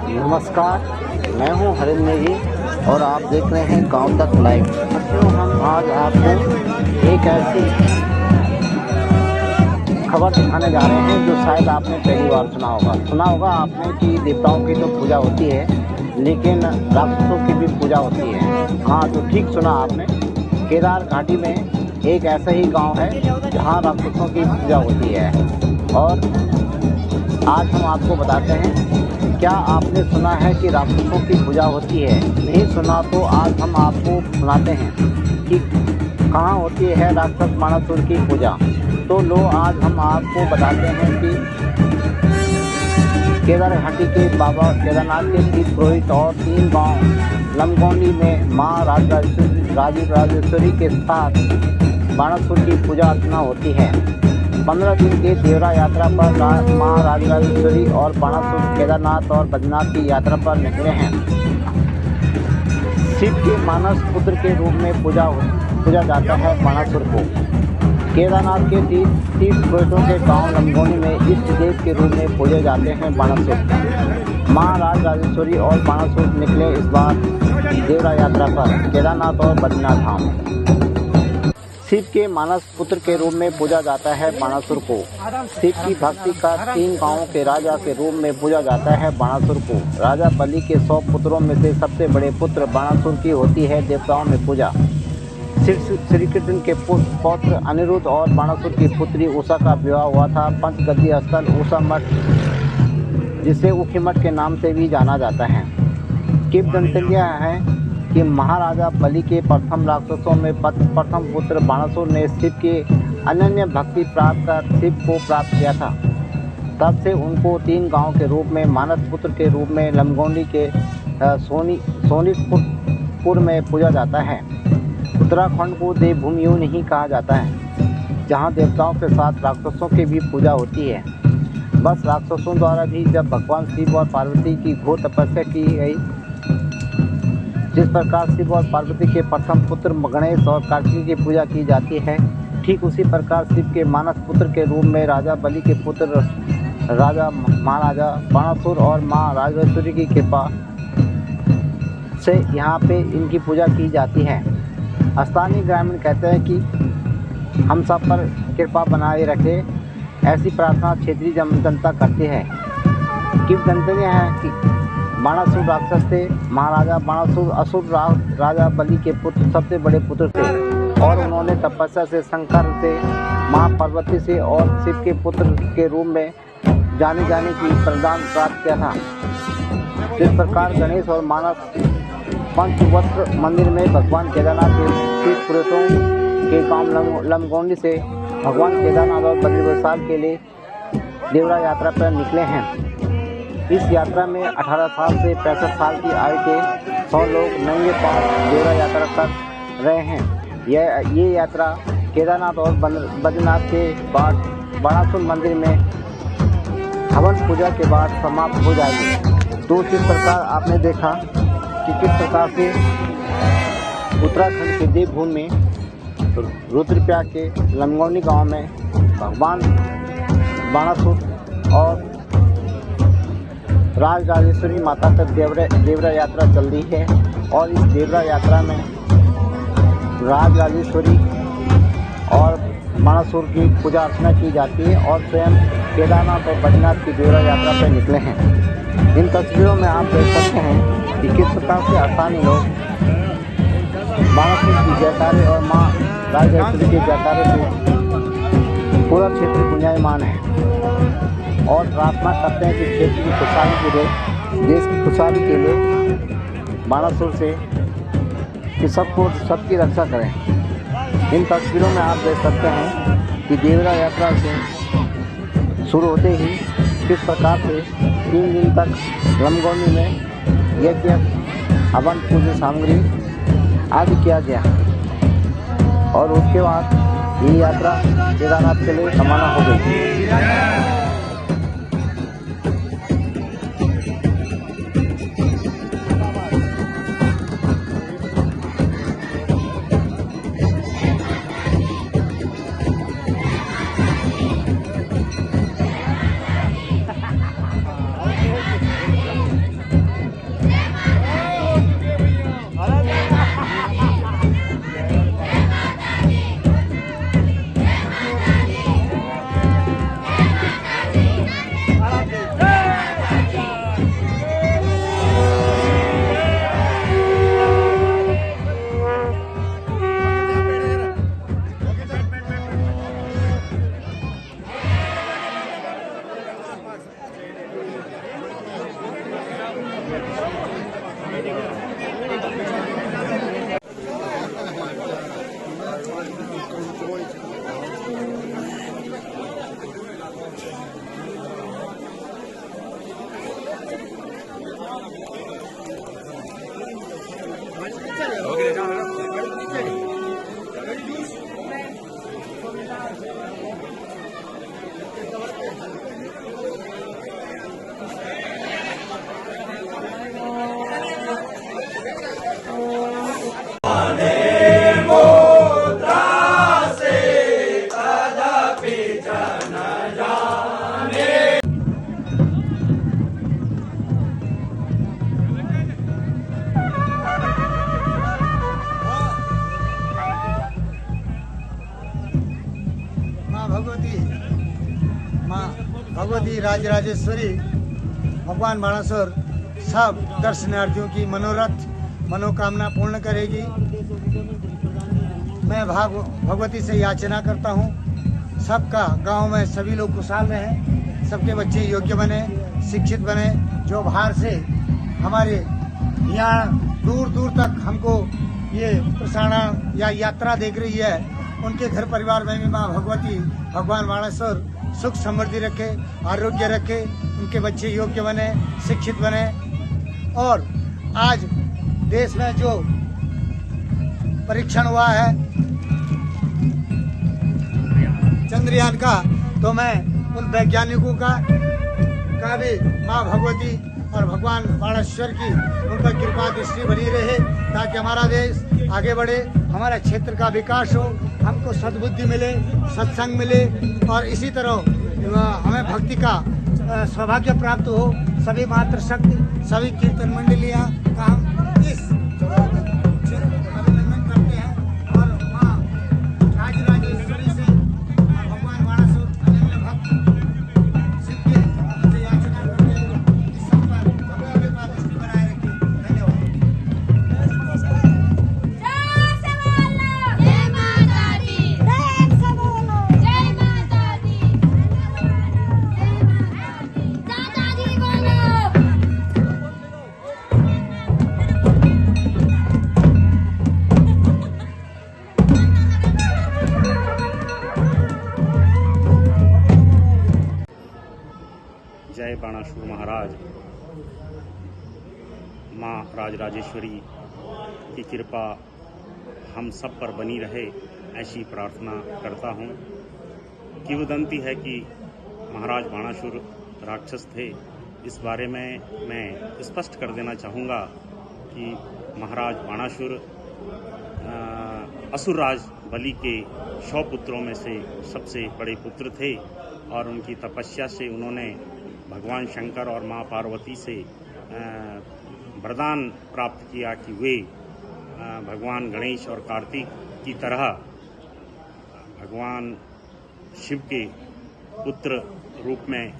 नमस्कार, मैं हूं हरिंद्र जी और आप देख रहे हैं गांव तक लाइव। साथियों, हम आज आपको एक ऐसी खबर दिखाने जा रहे हैं जो शायद आपने पहली बार सुना होगा आपने कि देवताओं की तो पूजा होती है लेकिन राक्षसों की भी पूजा होती है। हाँ, तो ठीक सुना आपने। केदार घाटी में एक ऐसा ही गांव है जहां राक्षसों की पूजा होती है और आज हम आपको बताते हैं। क्या आपने सुना है कि राक्षसों की पूजा होती है? नहीं सुना तो आज हम आपको सुनाते हैं कि कहाँ होती है राक्षस बाणासुर की पूजा। तो लो, आज हम आपको बताते हैं कि केदार घाटी के बाबा केदारनाथ के तीर्थ पुरोहित और 3 गांव लमगोंडी में माँ राजेश्वरी के साथ बाणासुर की पूजा अर्चना होती है। 15 दिन के देवरा यात्रा पर माँ राजेश्वरी और बाणासुर केदारनाथ और बद्रीनाथ की यात्रा पर निकले हैं। शिव के मानस पुत्र के रूप में पूजा जाता है बाणासुर को। केदारनाथ के तीर्थ पुरोहितों के गांव लमगोंडी में इष्ट देव के रूप में पूजे जाते हैं बाणासुर। माँ राजेश्वरी और बाणासुर निकले इस बार देवरा यात्रा पर केदारनाथ और बद्रीनाथ धाम। शिव के मानस पुत्र के रूप में पूजा जाता है बाणासुर को। शिव की भक्ति का 3 गांवों के राजा के रूप में पूजा जाता है बाणासुर को। राजा बलि के 100 पुत्रों में से सबसे बड़े पुत्र बाणासुर की होती है देवताओं में पूजा। श्री कृष्ण के पौत्र अनिरुद्ध और बाणासुर की पुत्री उषा का विवाह हुआ था पंचगद्दी स्थल उषा मठ, जिसे उखी मठ के नाम से भी जाना जाता है। किंवदंती है कि महाराजा बलि के प्रथम राक्षसों में प्रथम पुत्र बाणासुर ने शिव की अनन्य भक्ति प्राप्त कर शिव को प्राप्त किया था। तब से उनको 3 गांव के रूप में मानस पुत्र के रूप में लमगोंडी के सोनितपुर में पूजा जाता है। उत्तराखंड को देवभूमि यूं नहीं कहा जाता है, जहां देवताओं के साथ राक्षसों की भी पूजा होती है। बस राक्षसों द्वारा भी जब भगवान शिव और पार्वती की घोर तपस्या की गई, जिस प्रकार शिव और पार्वती के प्रथम पुत्र गणेश और कार्तिक की पूजा की जाती है, ठीक उसी प्रकार शिव के मानस पुत्र के रूप में राजा बलि के पुत्र राजा महाराजा बाणासुर और माँ राजेश्वरी की कृपा से यहाँ पे इनकी पूजा की जाती है। स्थानीय ग्रामीण कहते हैं कि हम सब पर कृपा बनाए रखे, ऐसी प्रार्थना क्षेत्रीय जनता करती है। किंवदंती है कि बाणासुर राक्षस थे। महाराजा बाणासुर असुर राजा बलि के पुत्र सबसे बड़े पुत्र थे और उन्होंने तपस्या से शंकर से, माँ पार्वती से और शिव के पुत्र के रूप में जाने की वरदान प्राप्त किया था। जिस प्रकार गणेश और मानस पंचवस्त्र मंदिर में भगवान केदारनाथ के तीर्थ पुरोहितों के गांव लमगोंडी से भगवान केदारनाथ और बद्रीनाथ के लिए देवरा यात्रा पर निकले हैं। इस यात्रा में 18 साल से 65 साल की आयु के 100 लोग नंगे पांव देवरा यात्रा कर रहे हैं। ये यात्रा केदारनाथ और बद्रीनाथ के बाद बाणासुर मंदिर में हवन पूजा के बाद समाप्त हो जाएगी। तो इस प्रकार आपने देखा कि किस प्रकार से उत्तराखंड के देवभूमि में रुद्रप्रयाग के लमगोंडी गांव में भगवान बाणासुर और राजेश्वरी माता का देवरा यात्रा चल रही है और इस देवरा यात्रा में राजेश्वरी और बाणासुर की पूजा अर्चना की जाती है और स्वयं केदारनाथ और बद्रीनाथ की देवरा यात्रा पर निकले हैं। इन तस्वीरों में आप देख सकते हैं कि किस प्रकार से स्थानीय लोग बाणासुर की जयकारे और माँ राजेश्वरी के जयकारे से पूरा क्षेत्र गुंजायमान है और प्रार्थना करते हैं कि क्षेत्र की खुशहाली के लिए, देश की खुशहाली के लिए बाणासुर से कि सबकी रक्षा करें। इन तस्वीरों में आप देख सकते हैं कि देवरा यात्रा से शुरू होते ही किस प्रकार से 3 दिन तक लमगोंडी में यज्ञ हवन पूजा सामग्री आदि किया गया और उसके बाद ये यात्रा केदारनाथ के लिए रवाना हो गई। माँ भगवती राजराजेश्वरी भगवान बाणासुर सब दर्शनार्थियों की मनोकामना पूर्ण करेगी। मैं भगवती से याचना करता हूँ सबका गांव में सभी लोग खुशहाल रहें, सबके बच्चे योग्य बने, शिक्षित बने। जो बाहर से हमारे यहाँ दूर दूर तक हमको ये प्रसारण या यात्रा देख रही है, उनके घर परिवार में भी माँ भगवती भगवान बाणासुर सुख समृद्धि रखे, आरोग्य रखे, उनके बच्चे योग्य बने, शिक्षित बने। और आज देश में जो परीक्षण हुआ है चंद्रयान का, तो मैं उन वैज्ञानिकों का भी माँ भगवती और भगवान बाणासुर की उनका कृपा दृष्टि बनी रहे, ताकि हमारा देश आगे बढ़े, हमारा क्षेत्र का विकास हो, हमको सद्बुद्धि मिले, सत्संग मिले और इसी तरह हमें भक्ति का सौभाग्य प्राप्त हो। सभी मातृशक्ति, सभी कीर्तन मंडलियाँ का हम इस अभिनंदन करते हैं और माँ राजराजेश्वरी से भगवान बाणासुर अनन्य भक्त शिव के याचना करते हैं कि सब पर भगवान कृपा दृष्टि बनाए रखें। जय बाणासुर महाराज। माँ राजराजेश्वरी की कृपा हम सब पर बनी रहे, ऐसी प्रार्थना करता हूँ। किंवदंती है कि महाराज बाणासुर राक्षस थे। इस बारे में मैं स्पष्ट कर देना चाहूँगा कि महाराज बाणासुर असुरराज बलि के 100 पुत्रों में से सबसे बड़े पुत्र थे और उनकी तपस्या से उन्होंने भगवान शंकर और माँ पार्वती से वरदान प्राप्त किया कि वे भगवान गणेश और कार्तिक की तरह भगवान शिव के पुत्र रूप में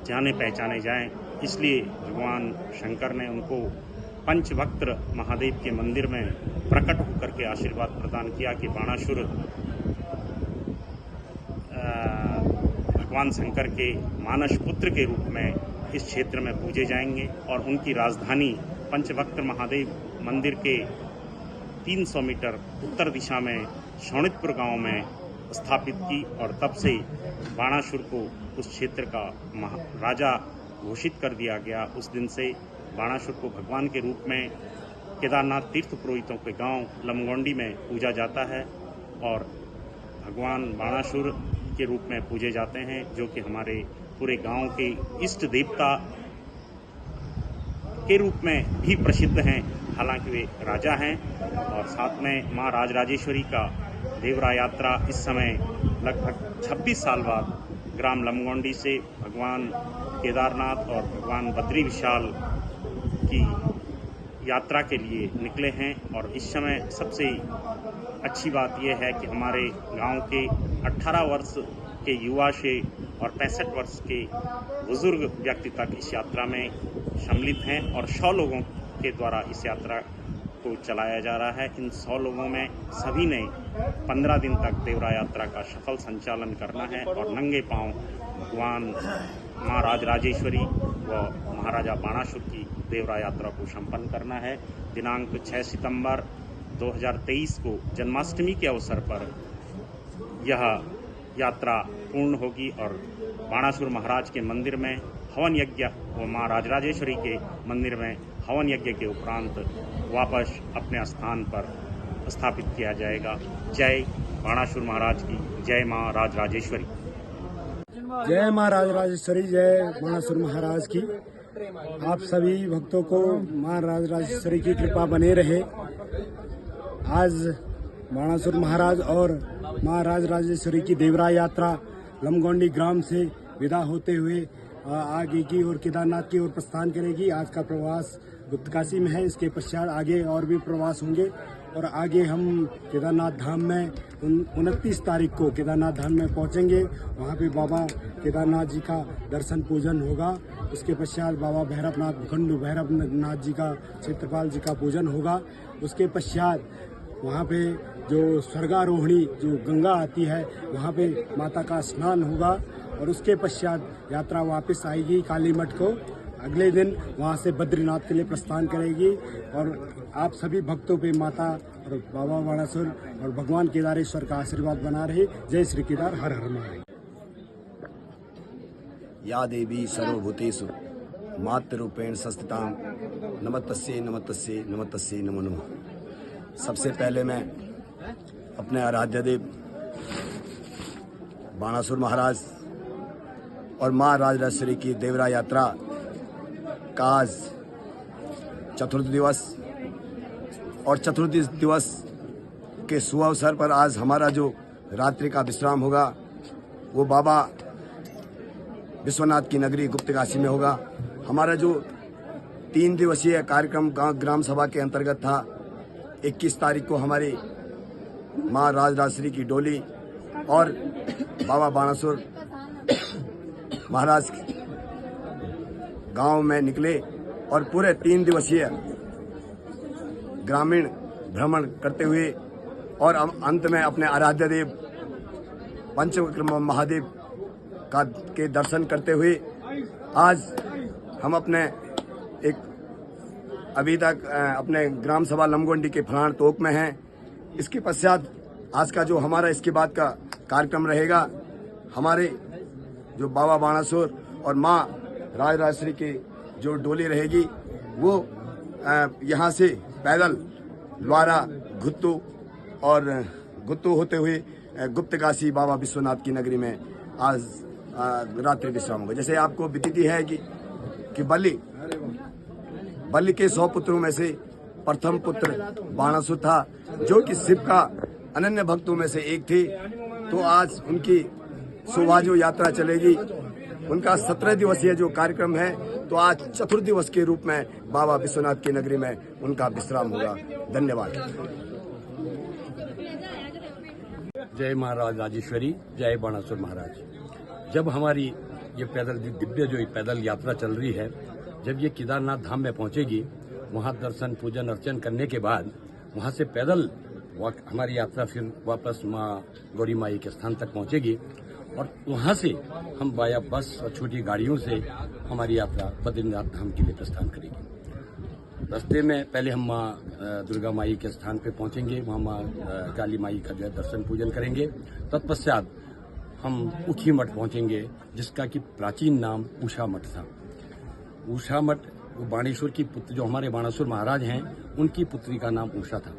जाने पहचाने जाएं। इसलिए भगवान शंकर ने उनको पंचवक्त्र महादेव के मंदिर में प्रकट होकर के आशीर्वाद प्रदान किया कि बाणासुर भगवान शंकर के मानस पुत्र के रूप में इस क्षेत्र में पूजे जाएंगे और उनकी राजधानी पंचवक्त्र महादेव मंदिर के 300 मीटर उत्तर दिशा में शोणितपुर गांव में स्थापित की और तब से बाणासुर को उस क्षेत्र का राजा घोषित कर दिया गया। उस दिन से बाणासुर को भगवान के रूप में केदारनाथ तीर्थ पुरोहितों के गांव लमगोंडी में पूजा जाता है और भगवान बाणासुर के रूप में पूजे जाते हैं, जो कि हमारे पूरे गांव के इष्ट देवता के रूप में भी प्रसिद्ध हैं। हालांकि वे राजा हैं और साथ में माँ राजराजेश्वरी का देवरा यात्रा इस समय लगभग 26 साल बाद ग्राम लमगोंडी से भगवान केदारनाथ और भगवान बद्री विशाल की यात्रा के लिए निकले हैं। और इस समय सबसे अच्छी बात यह है कि हमारे गांव के 18 वर्ष के युवा से और 65 वर्ष के बुजुर्ग व्यक्ति तक इस यात्रा में सम्मिलित हैं और 100 लोगों के द्वारा इस यात्रा को चलाया जा रहा है। इन 100 लोगों में सभी ने 15 दिन तक देवरा यात्रा का सफल संचालन करना है और नंगे पांव भगवान माँ राजराजेश्वरी व महाराजा बाणासुर की देवरा यात्रा को संपन्न करना है। दिनांक 6 सितंबर 2023 को जन्माष्टमी के अवसर पर यह यात्रा पूर्ण होगी और बाणासुर महाराज के मंदिर में हवन यज्ञ व माँ राजराजेश्वरी के मंदिर में हवन यज्ञ के उपरांत वापस अपने स्थान पर स्थापित किया जाएगा। जय बाणासुर महाराज की, जय माँ राजराजेश्वरी। जय माँ राजराजेश्वरी, जय बाणासुर महाराज की। आप सभी भक्तों को माँ राजराजेश्वरी की कृपा बने रहे। आज बाणासुर महाराज और माँ राजराजेश्वरी की देवरा यात्रा लमगोंडी ग्राम से विदा होते हुए आगे की ओर केदारनाथ की ओर प्रस्थान करेगी। आज का प्रवास गुप्तकाशी में है, इसके पश्चात आगे और भी प्रवास होंगे और आगे हम केदारनाथ धाम में 29 तारीख को केदारनाथ धाम में पहुंचेंगे। वहां पे बाबा केदारनाथ जी का दर्शन पूजन होगा। उसके पश्चात बाबा भैरवनाथ भूखंड भैरवनाथ जी का, क्षेत्रपाल जी का पूजन होगा। उसके पश्चात वहाँ पे जो स्वर्गारोहिणी जो गंगा आती है वहाँ पे माता का स्नान होगा और उसके पश्चात यात्रा वापस आएगी काली मठ को। अगले दिन वहाँ से बद्रीनाथ के लिए प्रस्थान करेगी और आप सभी भक्तों पे माता और बाबा बाणासुर और भगवान केदारेश्वर का आशीर्वाद बना रहे। जय श्री केदार, हर हर महादेव। या देवी सर्वभूतेषु मातृरूपेण संस्थितां नमस्तस्यै नमस्तस्यै नमस्तस्यै नमो नमः। सबसे पहले मैं अपने आराध्य देव बाणासुर महाराज और माँ राजराजेश्वरी की देवरा यात्रा का आज चतुर्थ दिवस और चतुर्थ दिवस के शुभ अवसर पर आज हमारा जो रात्रि का विश्राम होगा वो बाबा विश्वनाथ की नगरी गुप्तकाशी में होगा। हमारा जो 3 दिवसीय कार्यक्रम ग्राम सभा के अंतर्गत था, 21 तारीख को हमारी माँ राजराजेश्वरी की डोली और बाबा बाणासुर महाराज गांव में निकले और पूरे 3 दिवसीय ग्रामीण भ्रमण करते हुए और अंत में अपने आराध्य देव पंचविक्रम महादेव के दर्शन करते हुए आज हम अपने अभी तक अपने ग्राम सभा लमगोंडी के फलाण तोक में हैं। इसके पश्चात आज का जो हमारा इसके बाद का कार्यक्रम रहेगा, हमारे जो बाबा बाणासुर और माँ राजराजेश्वरी की जो डोली रहेगी वो यहाँ से पैदल लवारा घुत्तू और गुत्तू होते हुए गुप्तकाशी बाबा विश्वनाथ की नगरी में आज रात्रि विश्राम होगा। जैसे आपको विदित है कि बलि के 100 पुत्रों में से प्रथम पुत्र बाणासुर था जो कि शिव का अनन्य भक्तों में से एक थे। तो आज उनकी शोभाजो यात्रा चलेगी। उनका 17 दिवसीय जो कार्यक्रम है तो आज चतुर्थ दिवस के रूप में बाबा विश्वनाथ की नगरी में उनका विश्राम होगा। धन्यवाद। जय माँ राजराजेश्वरी, जय बाणासुर महाराज। जब हमारी ये पैदल दिव्य जो पैदल यात्रा चल रही है, जब ये केदारनाथ धाम में पहुंचेगी, वहां दर्शन पूजन अर्चन करने के बाद वहां से पैदल हमारी यात्रा फिर वापस माँ गौरी माई के स्थान तक पहुंचेगी और वहां से हम बाया बस और छोटी गाड़ियों से हमारी यात्रा बद्रीनाथ धाम के लिए प्रस्थान करेगी। रास्ते में पहले हम माँ दुर्गा माई के स्थान पे पहुंचेंगे, वहाँ माँ काली माई का जो है दर्शन पूजन करेंगे। तत्पश्चात हम उखी मठ पहुंचेंगे, जिसका कि प्राचीन नाम उषा मठ था। उषा मठ वो बाणेश्वर की पुत्र जो हमारे बाणासुर महाराज हैं उनकी पुत्री का नाम उषा था।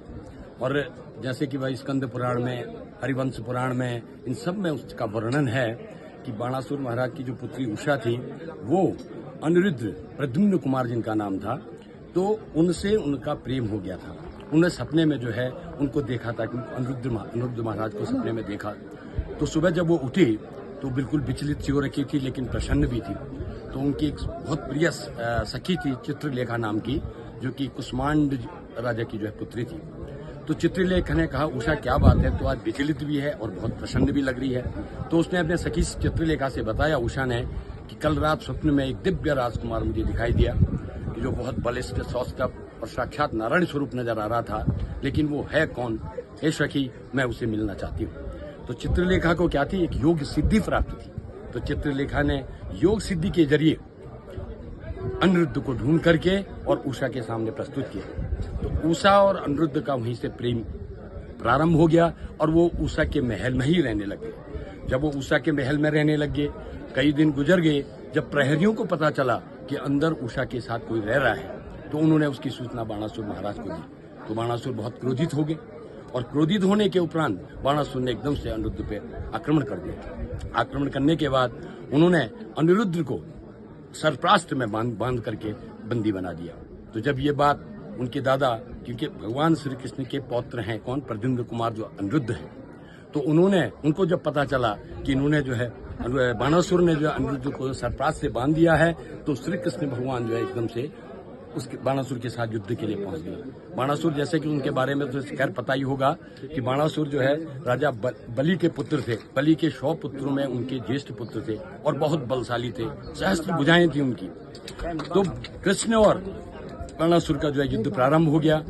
और जैसे कि भाई स्कंद पुराण में, हरिवंश पुराण में, इन सब में उसका वर्णन है कि बाणासुर महाराज की जो पुत्री उषा थी वो अनिरुद्ध प्रद्युम्न कुमार जिनका नाम था, तो उनसे उनका प्रेम हो गया था। उन्हें सपने में जो है उनको देखा था कि अनिरुद्ध महाराज को सपने में देखा। तो सुबह जब वो उठी तो बिल्कुल विचलित सी हो रखी थी लेकिन प्रसन्न भी थी। तो उनकी एक बहुत प्रिय सखी थी चित्रलेखा नाम की, जो कि कुष्मांड राजा की जो है पुत्री थी। तो चित्रलेखा ने कहा, उषा क्या बात है, तो आज विचलित भी है और बहुत प्रसन्न भी लग रही है। तो उसने अपने सखी चित्रलेखा से बताया उषा ने कि कल रात स्वप्न में एक दिव्य राजकुमार मुझे दिखाई दिया कि जो बहुत बलिष्ठ सौष्ठव और साक्षात नारायण स्वरूप नजर आ रहा था, लेकिन वो है कौन? हे सखी, मैं उसे मिलना चाहती हूँ। तो चित्रलेखा को क्या थी, एक योग सिद्धि प्राप्त थी। तो चित्रलेखा ने योग सिद्धि के जरिए अनिरुद्ध को ढूंढ करके और उषा के सामने प्रस्तुत किया। तो उषा और अनिरुद्ध का वहीं से प्रेम प्रारंभ हो गया और वो उषा के महल में ही रहने लगे। जब वो उषा के महल में रहने लगे, कई दिन गुजर गए। जब प्रहरियों को पता चला कि अंदर उषा के साथ कोई रह रहा है, तो उन्होंने उसकी सूचना बाणासुर महाराज को दी। तो बाणासुर बहुत क्रोधित हो गए और क्रोधित होने के उपरांत बाणासुर ने एकदम से अनिरुद्ध पे आक्रमण कर दिया। आक्रमण करने के बाद उन्होंने अनिरुद्ध को सर्परास्त्र में बांध करके बंदी बना दिया। तो जब ये बात उनके दादा, क्योंकि भगवान श्री कृष्ण के पौत्र हैं कौन, प्रद्युम्न कुमार जो अनिरुद्ध हैं, तो उनको जब पता चला कि इन्होंने जो है बाणासुर ने जो अनिरुद्ध को सर्परास्त्र से बांध दिया है, तो श्री कृष्ण भगवान जो है एकदम से उसके बाणासुर के साथ युद्ध के लिए पहुंच गए। बाणासुर, जैसे कि उनके बारे में तो खैर पता ही होगा कि बाणासुर जो है राजा बलि के पुत्र थे। बलि के 100 पुत्रों में उनके ज्येष्ठ पुत्र थे और बहुत बलशाली थे, सहस्त्र भुजाएं थी उनकी। तो कृष्ण और बाणासुर का जो है युद्ध प्रारंभ हो गया।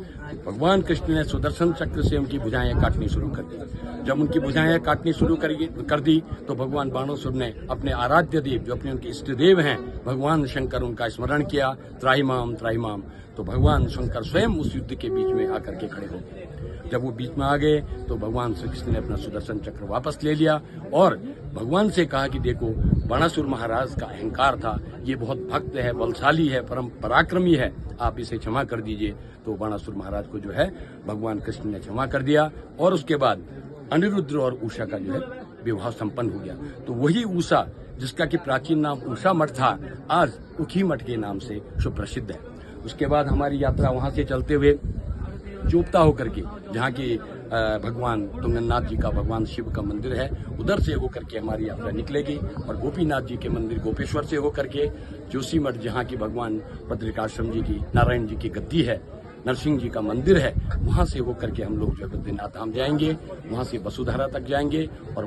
भगवान कृष्ण ने सुदर्शन चक्र से उनकी भुजाएं काटनी शुरू कर दी। जब उनकी भुजाएं काटनी शुरू कर दी तो भगवान बाणासुर ने अपने आराध्य देव, जो अपने उनके इष्ट देव हैं भगवान शंकर, उनका स्मरण किया, त्राहिमाम त्राहिमाम। तो भगवान शंकर स्वयं उस युद्ध के बीच में आकर के खड़े हो गए। जब वो बीच में आ गए तो भगवान श्री कृष्ण ने अपना सुदर्शन चक्र वापस ले लिया और भगवान से कहा कि देखो, बाणासुर महाराज का अहंकार था, ये बहुत भक्त है, बलशाली है, परम पराक्रमी है, आप इसे क्षमा कर दीजिए। तो बाणासुर महाराज को जो है भगवान कृष्ण ने क्षमा कर दिया और उसके बाद अनिरुद्ध और उषा का जो है विवाह संपन्न हो गया। तो वही उषा, जिसका कि प्राचीन नाम उषा मठ था, आज उखी मठ के नाम से सुप्रसिद्ध है। उसके बाद हमारी यात्रा वहां से चलते हुए चोपता होकर के, जहाँ की भगवान तुंगनाथ जी का, भगवान शिव का मंदिर है, उधर से होकर के हमारी यात्रा निकलेगी और गोपीनाथ जी के मंदिर गोपेश्वर से होकर के जोशी मठ, जहाँ की भगवान बद्रिकाश्रम जी की, नारायण जी की गद्दी है, नरसिंह जी का मंदिर है, वहां से होकर के हम लोग जो है बद्रीनाथ धाम जाएंगे, वहां से वसुधारा तक जाएंगे और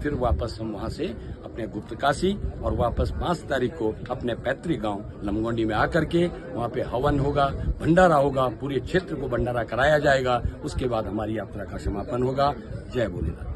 फिर वापस हम वहां से अपने गुप्तकाशी और वापस 5 तारीख को अपने पैतृक गांव लमगोंडी में आकर के वहां पे हवन होगा, भंडारा होगा, पूरे क्षेत्र को भंडारा कराया जाएगा। उसके बाद हमारी यात्रा का समापन होगा। जय भोलेनाथ।